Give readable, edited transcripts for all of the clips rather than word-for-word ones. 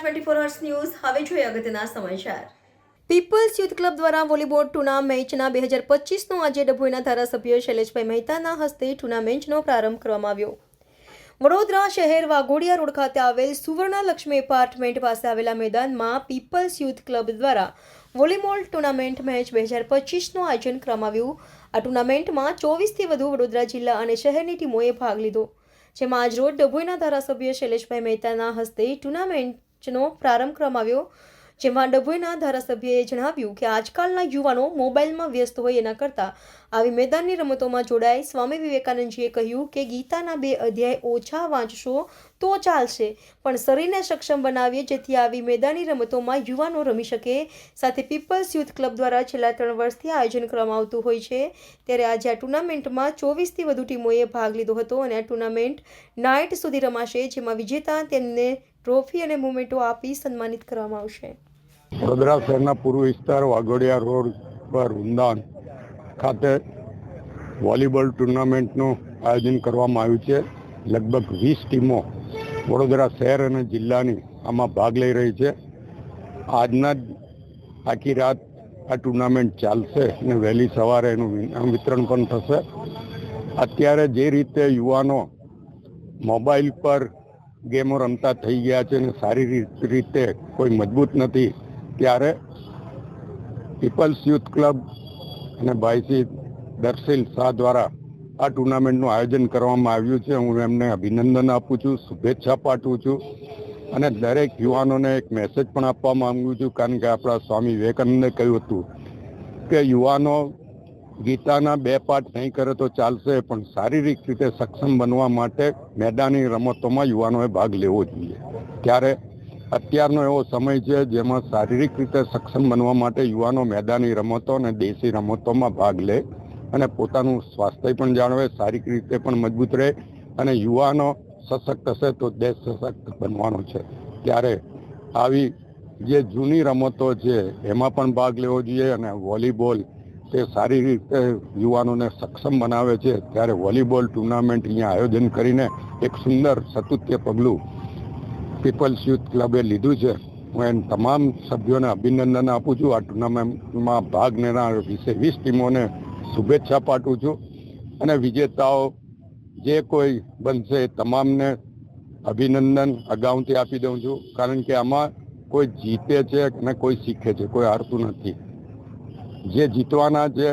24 hours news હવે જોઈએ અગત્યના સમાચાર। પીપલ્સ યુથ ક્લબ દ્વારા વોલીબોલ ટુર્નામેન્ટના 2025નો આજે ડભોઈના ધારાસભ્ય શૈલેષભાઈ મહેતાના હસ્તે ટુર્નામેન્ટનો પ્રારંભ કરવામાં આવ્યો। વડોદરા શહેર વાઘોડિયા રોડ ખાતે આવેલ સુવર્ણલક્ષ્મી એપાર્ટમેન્ટ પાસે આવેલા મેદાનમાં પીપલ્સ યુથ ક્લબ દ્વારા વોલીબોલ ટુર્નામેન્ટ મેચ 2025નું આયોજન કરવામાં આવ્યું। આ ટુર્નામેન્ટમાં 24થી વધુ વડોદરા જિલ્લા અને શહેરની ટીમોએ ભાગ લીધો, જેમાં આજરોજ ડભોઈના ધારાસભ્ય શૈલેષભાઈ મહેતાના હસ્તે ટુર્નામેન્ટનો પ્રારંભ કરવામાં આવ્યો, જેમાં ડભોઈના ધારાસભ્યએ જણાવ્યું કે આજકાલના યુવાનો મોબાઈલમાં વ્યસ્ત હોય એના કરતાં આવી મેદાનની રમતોમાં જોડાય। સ્વામી વિવેકાનંદજીએ કહ્યું કે ગીતાના 2 અધ્યાય ઓછા વાંચશો તો ચાલશે, પણ શરીરને સક્ષમ બનાવીએ જેથી આવી મેદાની રમતોમાં યુવાનો રમી શકે। સાથે પીપલ્સ યુથ ક્લબ દ્વારા છેલ્લા 3 વર્ષથી આયોજન કરવામાં આવતું હોય છે, ત્યારે આજે આ ટુર્નામેન્ટમાં 24થી વધુ ટીમોએ ભાગ લીધો હતો અને આ ટુર્નામેન્ટ નાઇટ સુધી રમાશે, જેમાં વિજેતા તેમને ટ્રોફી અને મોમેન્ટો આપી સન્માનિત કરવામાં આવશે। વડોદરા શહેરના પૂર્વ વિસ્તાર વાઘોડિયા રોડ પર વૃંદાવન ખાતે વોલીબોલ ટુર્નામેન્ટનું આયોજન કરવામાં આવ્યું છે। લગભગ 20 ટીમો વડોદરા શહેર અને જિલ્લાની આમાં ભાગ લઈ રહી છે। આજના આખી રાત આ ટુર્નામેન્ટ ચાલશે અને વહેલી સવારે એનું વિતરણ પણ થશે। અત્યારે જે રીતે યુવાનો મોબાઈલ પર ગેમો રમતા થઈ ગયા છે અને શારીરિક રીતે કોઈ મજબૂત નથી, ત્યારે પીપલ્સ યુથ ક્લબ અને ભાઈશ્રી દર્શિલ શાહ દ્વારા આ ટુર્નામેન્ટનું આયોજન કરવામાં આવ્યું છે। હું એમને અભિનંદન આપું છું, શુભેચ્છા પાઠવું છું અને દરેક યુવાનોને એક મેસેજ પણ આપવા માંગુ છું, કારણ કે આપણા સ્વામી વિવેકાનંદે કહ્યું હતું કે યુવાનો ગીતાના 2 પાઠ નહીં કરે તો ચાલશે, પણ શારીરિક રીતે સક્ષમ બનવા માટે મેદાની રમતોમાં યુવાનોએ ભાગ લેવો જોઈએ। ત્યારે અત્યારનો એવો સમય છે જેમાં શારીરિક રીતે સક્ષમ બનવા માટે યુવાનો મેદાની રમતો અને દેશી રમતોમાં ભાગ લે અને પોતાનું સ્વાસ્થ્ય પણ જાળવે, શારીરિક રીતે પણ મજબૂત રહે અને યુવાનો સશક્ત હશે તો દેશ સશક્ત બનવાનો છે। ત્યારે આવી જે જૂની રમતો છે એમાં પણ ભાગ લેવો જોઈએ અને વોલીબોલ તે સારી રીતે યુવાનોને સક્ષમ બનાવે છે। ત્યારે વોલીબોલ ટુર્નામેન્ટ અહીંયા આયોજન કરીને એક સુંદર સતુત્ય પગલું પીપલ્સ યુથ ક્લબે લીધું છે। હું એમ તમામ સભ્યોને અભિનંદન આપું છું। આ ટુર્નામેન્ટમાં ભાગ લેનાર 20 ટીમોને શુભેચ્છા પાઠવું છું અને વિજેતાઓ જે કોઈ બનશે તમામને અભિનંદન અગાઉથી આપી દઉં છું, કારણ કે આમાં કોઈ જીતે છે અને કોઈ શીખે છે, કોઈ હારતું નથી। જે જીતવાના છે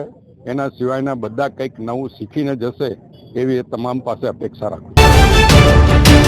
એના સિવાયના બધા કંઈક નવું શીખીને જશે એવી તમામ પાસે અપેક્ષા રાખું છું।